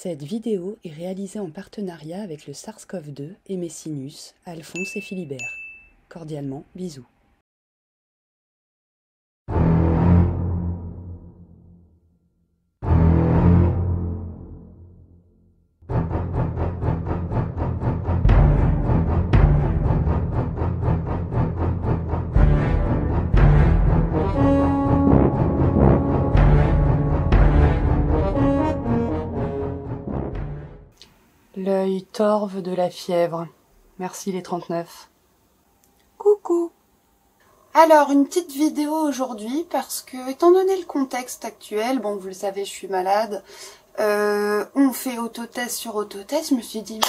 Cette vidéo est réalisée en partenariat avec le SARS-CoV-2 et Messinus, Alphonse et Philibert. Cordialement, bisous. L'œil torve de la fièvre. Merci les 39. Coucou. Alors, une petite vidéo aujourd'hui parce que, étant donné le contexte actuel, bon, vous le savez, je suis malade, on fait autotest sur autotest, je me suis dit,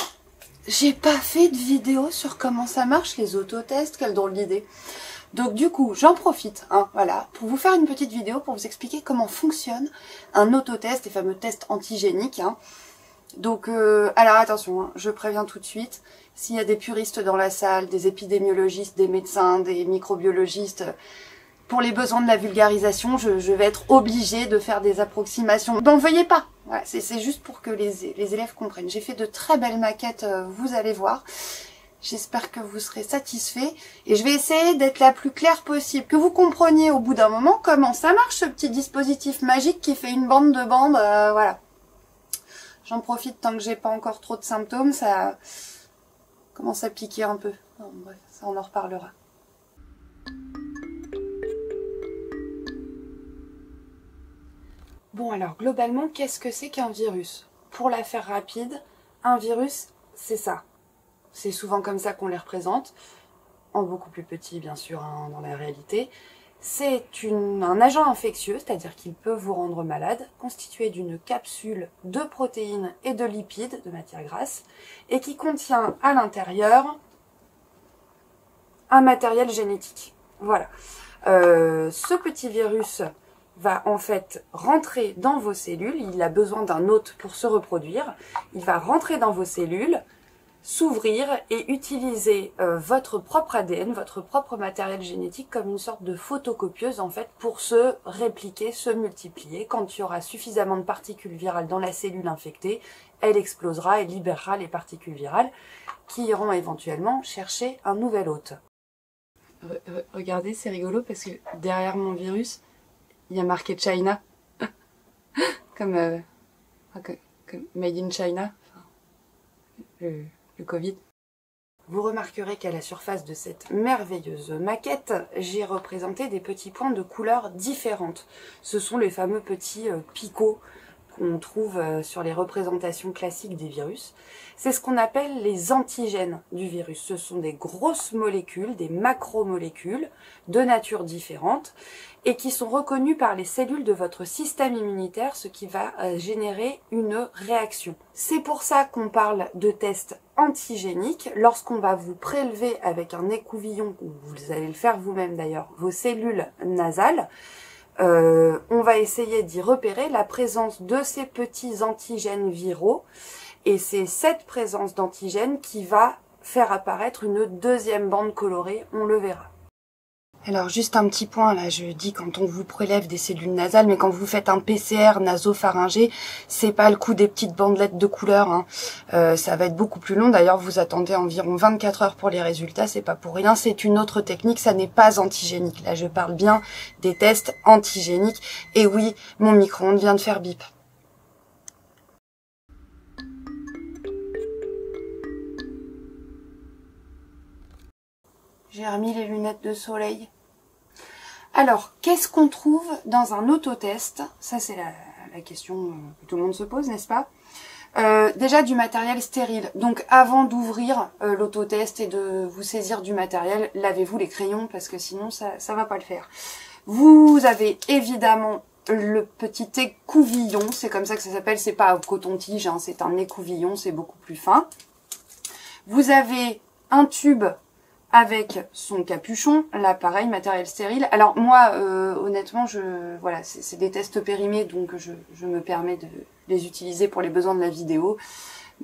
j'ai pas fait de vidéo sur comment ça marche les autotests, quelle drôle d'idée. Donc du coup, j'en profite, voilà, pour vous faire une petite vidéo pour vous expliquer comment fonctionne un autotest, les fameux tests antigéniques. Donc, alors attention, je préviens tout de suite, s'il y a des puristes dans la salle, des épidémiologistes, des médecins, des microbiologistes, pour les besoins de la vulgarisation, je vais être obligée de faire des approximations. N'en veuillez pas, voilà, c'est juste pour que les élèves comprennent. J'ai fait de très belles maquettes, vous allez voir. J'espère que vous serez satisfaits et je vais essayer d'être la plus claire possible, que vous compreniez au bout d'un moment comment ça marche ce petit dispositif magique qui fait une bande de bandes, voilà. J'en profite tant que j'ai pas encore trop de symptômes, ça commence à piquer un peu. Non, bref, ça on en reparlera. Bon alors, globalement, qu'est-ce que c'est qu'un virus? Pour la faire rapide, un virus, c'est ça. C'est souvent comme ça qu'on les représente, en beaucoup plus petit bien sûr dans la réalité. C'est un agent infectieux, c'est-à-dire qu'il peut vous rendre malade, constitué d'une capsule de protéines et de lipides, de matière grasse, et qui contient à l'intérieur un matériel génétique. Voilà. Ce petit virus va en fait rentrer dans vos cellules, il a besoin d'un hôte pour se reproduire, il va rentrer dans vos cellules, s'ouvrir et utiliser votre propre ADN, votre propre matériel génétique comme une sorte de photocopieuse en fait pour se répliquer, se multiplier. Quand il y aura suffisamment de particules virales dans la cellule infectée, elle explosera et libérera les particules virales qui iront éventuellement chercher un nouvel hôte. Regardez, c'est rigolo parce que derrière mon virus, il y a marqué China, comme Made in China, le Covid. Vous remarquerez qu'à la surface de cette merveilleuse maquette, j'ai représenté des petits points de couleurs différentes. Ce sont les fameux petits picots qu'on trouve sur les représentations classiques des virus. C'est ce qu'on appelle les antigènes du virus. Ce sont des grosses molécules, des macromolécules de nature différente et qui sont reconnues par les cellules de votre système immunitaire, ce qui va générer une réaction. C'est pour ça qu'on parle de tests antigéniques. Lorsqu'on va vous prélever avec un écouvillon, ou vous allez le faire vous-même d'ailleurs, vos cellules nasales, on va essayer d'y repérer la présence de ces petits antigènes viraux et c'est cette présence d'antigènes qui va faire apparaître une deuxième bande colorée, on le verra. Alors juste un petit point là, je dis quand on vous prélève des cellules nasales, mais quand vous faites un PCR nasopharyngé, c'est pas le coup des petites bandelettes de couleur, ça va être beaucoup plus long. D'ailleurs vous attendez environ 24 heures pour les résultats, c'est pas pour rien, c'est une autre technique, ça n'est pas antigénique. Là je parle bien des tests antigéniques. Et oui, mon micro-ondes vient de faire bip. J'ai remis les lunettes de soleil. Alors, qu'est-ce qu'on trouve dans un autotest? Ça, c'est la question que tout le monde se pose, n'est-ce pas? Déjà, du matériel stérile. Donc, avant d'ouvrir l'autotest et de vous saisir du matériel, lavez-vous les crayons parce que sinon, ça va pas le faire. Vous avez évidemment le petit écouvillon, c'est comme ça que ça s'appelle, c'est pas un coton-tige, c'est un écouvillon, c'est beaucoup plus fin. Vous avez un tube avec son capuchon, là pareil, matériel stérile. Alors moi, honnêtement, voilà, c'est des tests périmés, donc je me permets de les utiliser pour les besoins de la vidéo.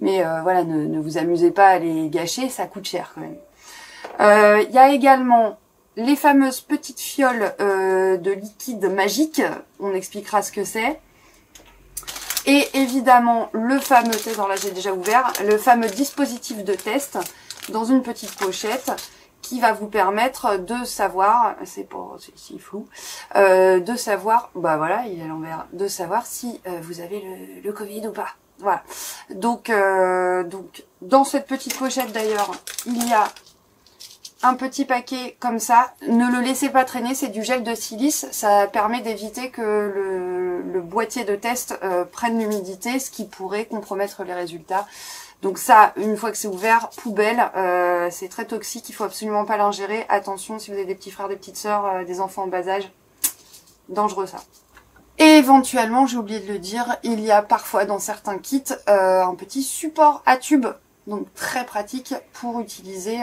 Mais voilà, ne vous amusez pas à les gâcher, ça coûte cher quand même. Il y a également les fameuses petites fioles de liquide magique, on expliquera ce que c'est. Et évidemment, le fameux test, alors là j'ai déjà ouvert, le fameux dispositif de test dans une petite pochette qui va vous permettre de savoir, c'est flou, de savoir, bah voilà, il est à l'envers, de savoir si vous avez le Covid ou pas. Voilà. Donc dans cette petite pochette d'ailleurs, il y a un petit paquet comme ça. Ne le laissez pas traîner, c'est du gel de silice. Ça permet d'éviter que le boîtier de test prenne l'humidité, ce qui pourrait compromettre les résultats. Donc ça, une fois que c'est ouvert, poubelle, c'est très toxique, il faut absolument pas l'ingérer. Attention, si vous avez des petits frères, des petites sœurs, des enfants en bas âge, dangereux ça. Et éventuellement, j'ai oublié de le dire, il y a parfois dans certains kits un petit support à tubes, donc très pratique pour utiliser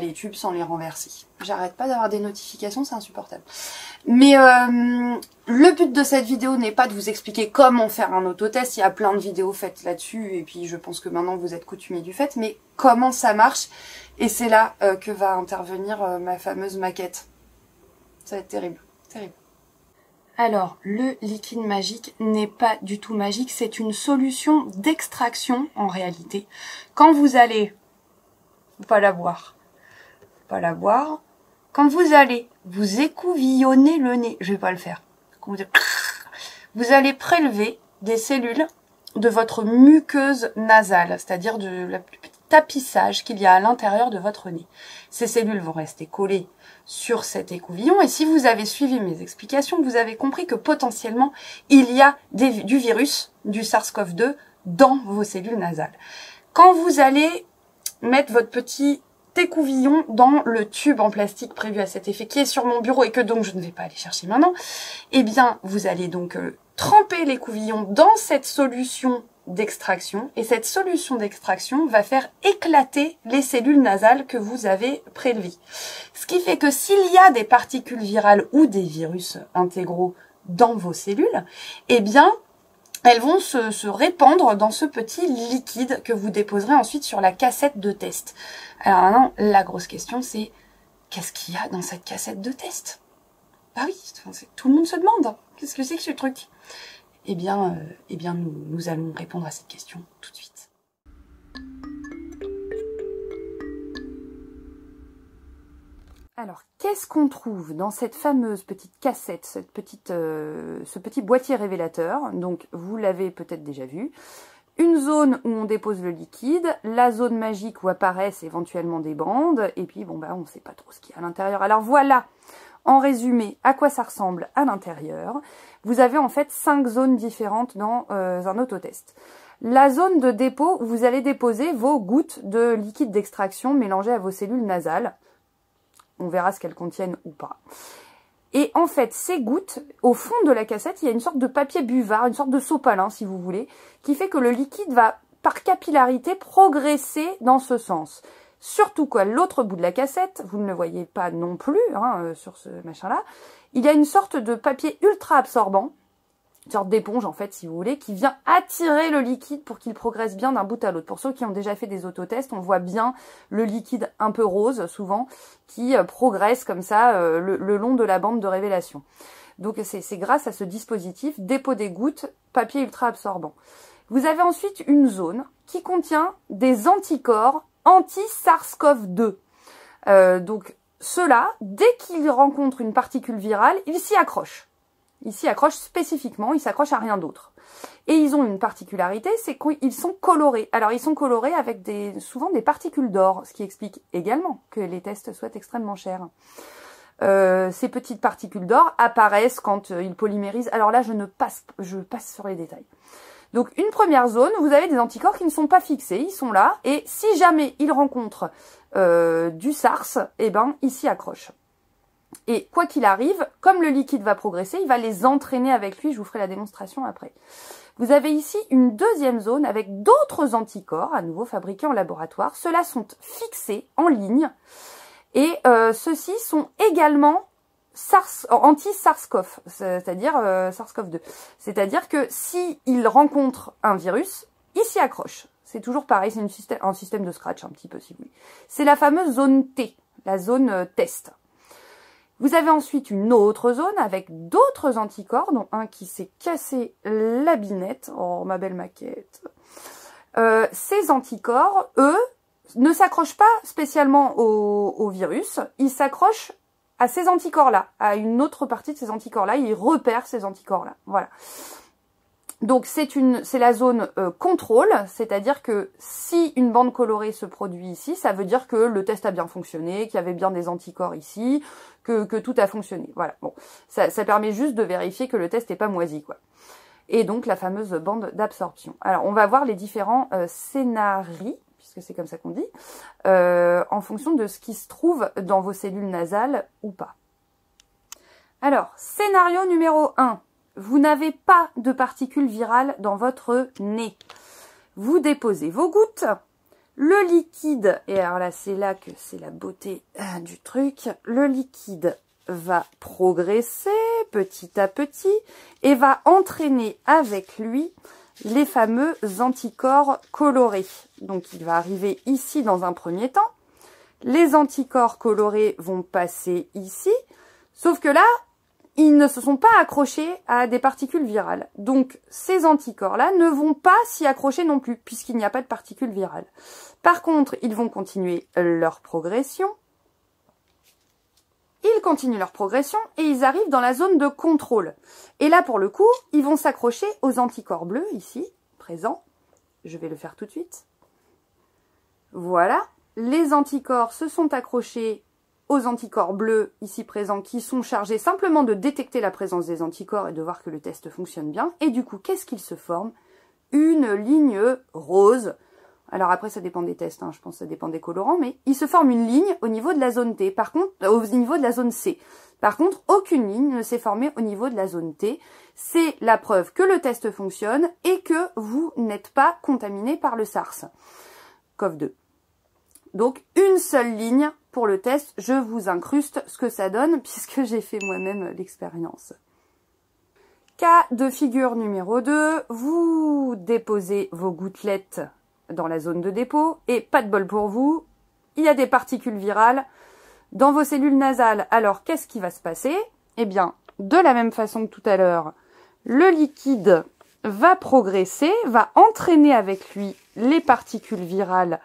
les tubes sans les renverser. J'arrête pas d'avoir des notifications, c'est insupportable. Mais le but de cette vidéo n'est pas de vous expliquer comment faire un autotest, il y a plein de vidéos faites là-dessus, et puis je pense que maintenant vous êtes coutumiers du fait, mais comment ça marche, et c'est là que va intervenir ma fameuse maquette. Ça va être terrible, terrible. Alors, le liquide magique n'est pas du tout magique, c'est une solution d'extraction en réalité. Quand vous allez, pas la boire, quand vous allez vous écouvillonner le nez, je vais pas le faire, vous allez prélever des cellules de votre muqueuse nasale, c'est-à-dire de la plus petite tapissage qu'il y a à l'intérieur de votre nez. Ces cellules vont rester collées sur cet écouvillon, et si vous avez suivi mes explications, vous avez compris que potentiellement il y a du virus, du SARS-CoV-2 dans vos cellules nasales. Quand vous allez mettre votre petit écouvillon dans le tube en plastique prévu à cet effet qui est sur mon bureau et que donc je ne vais pas aller chercher maintenant, eh bien vous allez donc tremper l'écouvillon dans cette solution d'extraction, et cette solution d'extraction va faire éclater les cellules nasales que vous avez prélevées. Ce qui fait que s'il y a des particules virales ou des virus intégraux dans vos cellules, eh bien elles vont se répandre dans ce petit liquide que vous déposerez ensuite sur la cassette de test. Alors maintenant, la grosse question c'est, qu'est-ce qu'il y a dans cette cassette de test? Bah oui, tout le monde se demande, qu'est-ce que c'est que ce truc? Eh bien nous allons répondre à cette question tout de suite. Alors, qu'est-ce qu'on trouve dans cette fameuse petite cassette, ce petit boîtier révélateur? Donc, vous l'avez peut-être déjà vu. Une zone où on dépose le liquide, la zone magique où apparaissent éventuellement des bandes, et puis bon on ne sait pas trop ce qu'il y a à l'intérieur. Alors voilà, en résumé, à quoi ça ressemble à l'intérieur. Vous avez en fait 5 zones différentes dans un autotest. La zone de dépôt où vous allez déposer vos gouttes de liquide d'extraction mélangées à vos cellules nasales. On verra ce qu'elles contiennent ou pas. Et en fait, ces gouttes, au fond de la cassette, il y a une sorte de papier buvard, une sorte de sopalin si vous voulez, qui fait que le liquide va, par capillarité, progresser dans ce sens. Surtout qu'à l'autre bout de la cassette, vous ne le voyez pas non plus, sur ce machin-là, il y a une sorte de papier ultra absorbant, une sorte d'éponge en fait si vous voulez, qui vient attirer le liquide pour qu'il progresse bien d'un bout à l'autre. Pour ceux qui ont déjà fait des autotests, on voit bien le liquide un peu rose souvent qui progresse comme ça le long de la bande de révélation. Donc c'est grâce à ce dispositif, dépôt des gouttes, papier ultra absorbant. Vous avez ensuite une zone qui contient des anticorps anti-SARS-CoV-2. Donc ceux-là, dès qu'ils rencontrent une particule virale, ils s'y accrochent. Ils s'y accrochent spécifiquement, ils s'accrochent à rien d'autre. Et ils ont une particularité, c'est qu'ils sont colorés. Alors ils sont colorés avec souvent des particules d'or, ce qui explique également que les tests soient extrêmement chers. Ces petites particules d'or apparaissent quand ils polymérisent. Alors là, je passe sur les détails. Donc une première zone, vous avez des anticorps qui ne sont pas fixés, ils sont là, et si jamais ils rencontrent du SARS, eh ben ils s'y accrochent. Et quoi qu'il arrive, comme le liquide va progresser, il va les entraîner avec lui, je vous ferai la démonstration après. Vous avez ici une deuxième zone avec d'autres anticorps, à nouveau fabriqués en laboratoire. Ceux-là sont fixés en ligne, et ceux-ci sont également anti-SARS-CoV, c'est-à-dire SARS-CoV-2. C'est-à-dire que s'ils rencontrent un virus, ils s'y accrochent. C'est toujours pareil, c'est un système de scratch un petit peu si vous voulez. C'est la fameuse zone T, la zone test. Vous avez ensuite une autre zone avec d'autres anticorps, dont un qui s'est cassé la binette. Oh, ma belle maquette. Ces anticorps, eux, ne s'accrochent pas spécialement au virus, ils s'accrochent à ces anticorps-là, à une autre partie de ces anticorps-là, ils repèrent ces anticorps-là. Voilà. Donc c'est la zone contrôle, c'est-à-dire que si une bande colorée se produit ici, ça veut dire que le test a bien fonctionné, qu'il y avait bien des anticorps ici, que tout a fonctionné. Voilà. Bon, ça permet juste de vérifier que le test n'est pas moisi, quoi. Et donc la fameuse bande d'absorption. Alors on va voir les différents scénarios, puisque c'est comme ça qu'on dit, en fonction de ce qui se trouve dans vos cellules nasales ou pas. Alors, scénario numéro 1. Vous n'avez pas de particules virales dans votre nez. Vous déposez vos gouttes, le liquide, et alors là c'est là que c'est la beauté du truc, le liquide va progresser petit à petit et va entraîner avec lui les fameux anticorps colorés. Donc il va arriver ici dans un premier temps, les anticorps colorés vont passer ici, sauf que là, ils ne se sont pas accrochés à des particules virales. Donc, ces anticorps-là ne vont pas s'y accrocher non plus, puisqu'il n'y a pas de particules virales. Par contre, ils vont continuer leur progression. Ils continuent leur progression et ils arrivent dans la zone de contrôle. Et là, pour le coup, ils vont s'accrocher aux anticorps bleus, ici, présents. Je vais le faire tout de suite. Voilà. Les anticorps se sont accrochés aux anticorps bleus ici présents qui sont chargés simplement de détecter la présence des anticorps et de voir que le test fonctionne bien. Et du coup, qu'est-ce qu'ils se forment? Une ligne rose. Alors après, ça dépend des tests, hein, je pense que ça dépend des colorants, mais il se forme une ligne au niveau de la zone T, par contre, au niveau de la zone C. Par contre, aucune ligne ne s'est formée au niveau de la zone T. C'est la preuve que le test fonctionne et que vous n'êtes pas contaminé par le SARS-CoV-2. Donc, une seule ligne pour le test. Je vous incruste ce que ça donne puisque j'ai fait moi-même l'expérience. Cas de figure numéro 2, vous déposez vos gouttelettes dans la zone de dépôt et pas de bol pour vous, il y a des particules virales dans vos cellules nasales. Alors, qu'est-ce qui va se passer? Eh bien, de la même façon que tout à l'heure, le liquide va progresser, va entraîner avec lui les particules virales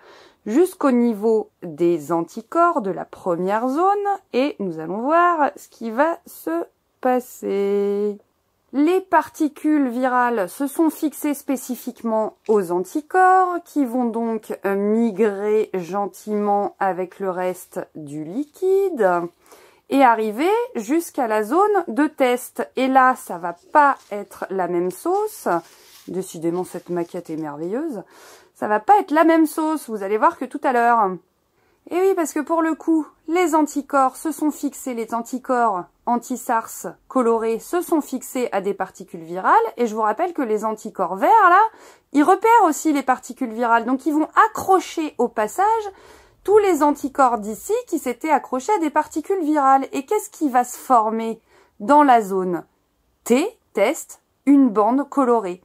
jusqu'au niveau des anticorps de la première zone et nous allons voir ce qui va se passer. Les particules virales se sont fixées spécifiquement aux anticorps qui vont donc migrer gentiment avec le reste du liquide et arriver jusqu'à la zone de test. Et là, ça va pas être la même sauce. Décidément, cette maquette est merveilleuse. Ça va pas être la même sauce, vous allez voir que tout à l'heure. Et oui, parce que pour le coup, les anticorps se sont fixés, les anticorps anti-SARS colorés se sont fixés à des particules virales. Et je vous rappelle que les anticorps verts, là, ils repèrent aussi les particules virales. Donc, ils vont accrocher au passage tous les anticorps d'ici qui s'étaient accrochés à des particules virales. Et qu'est-ce qui va se former dans la zone T, test, une bande colorée.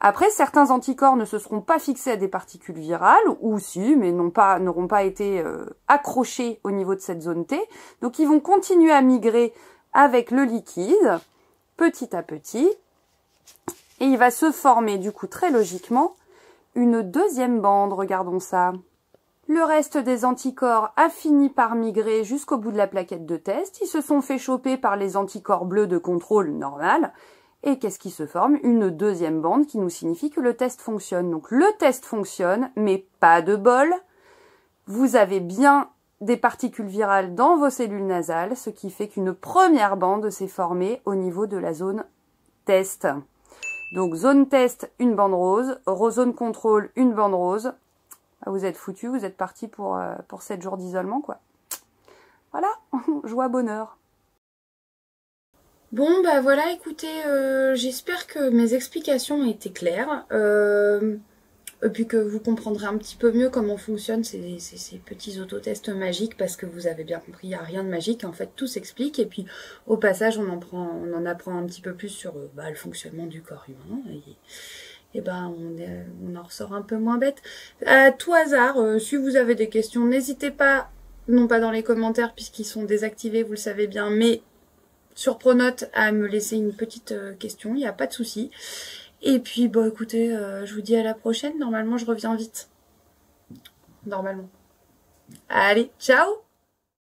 Après, certains anticorps ne se seront pas fixés à des particules virales, ou si, mais n'auront pas été accrochés au niveau de cette zone T. Donc, ils vont continuer à migrer avec le liquide, petit à petit. Et il va se former, du coup, très logiquement, une deuxième bande. Regardons ça. Le reste des anticorps a fini par migrer jusqu'au bout de la plaquette de test. Ils se sont fait choper par les anticorps bleus de contrôle normal. Et qu'est-ce qui se forme? Une deuxième bande qui nous signifie que le test fonctionne. Donc le test fonctionne, mais pas de bol. Vous avez bien des particules virales dans vos cellules nasales, ce qui fait qu'une première bande s'est formée au niveau de la zone test. Donc zone test, une bande rose. Zone contrôle, une bande rose. Vous êtes foutus, vous êtes partis pour 7 jours d'isolement, quoi. Voilà, joie, bonheur. Bon, bah voilà, écoutez, j'espère que mes explications ont été claires, et puis que vous comprendrez un petit peu mieux comment fonctionnent ces petits autotests magiques, parce que vous avez bien compris, il n'y a rien de magique, en fait, tout s'explique, et puis au passage, on en apprend un petit peu plus sur le fonctionnement du corps humain, et ben on en ressort un peu moins bête. À tout hasard, si vous avez des questions, n'hésitez pas non pas dans les commentaires puisqu'ils sont désactivés, vous le savez bien, mais sur Pronote à me laisser une petite question, il n'y a pas de souci. Et puis, bon, écoutez, je vous dis à la prochaine. Normalement, je reviens vite. Normalement. Allez, ciao!